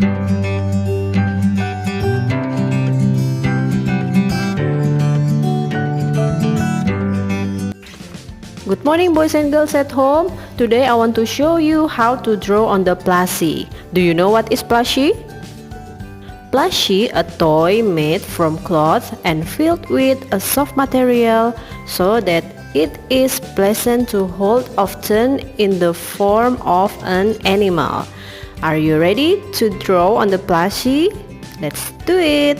Good morning, boys and girls at home. Today I want to show you how to draw on the plushie. Do you know what is plushie? Plushie, a toy made from cloth and filled with a soft material so that it is pleasant to hold, often in the form of an animal. Are you ready to draw on the plushie? Let's do it!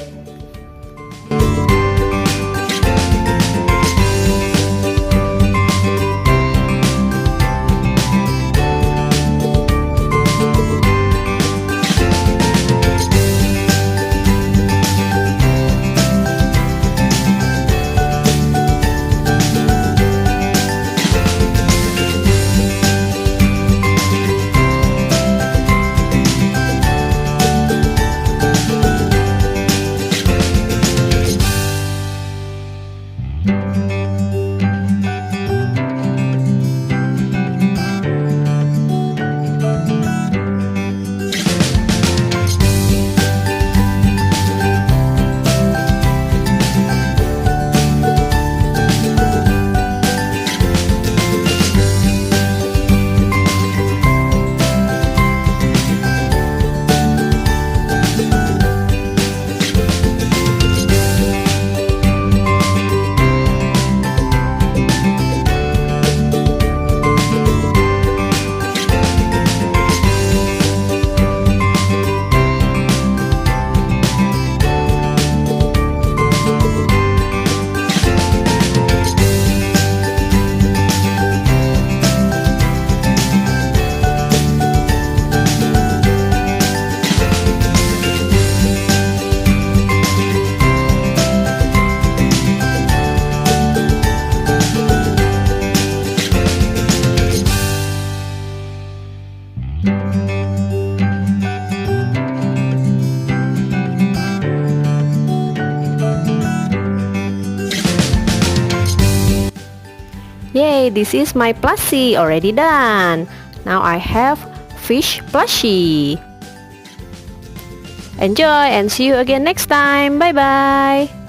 Yay, this is my plushie already done. Now I have fish plushie. Enjoy and see you again next time. Bye bye.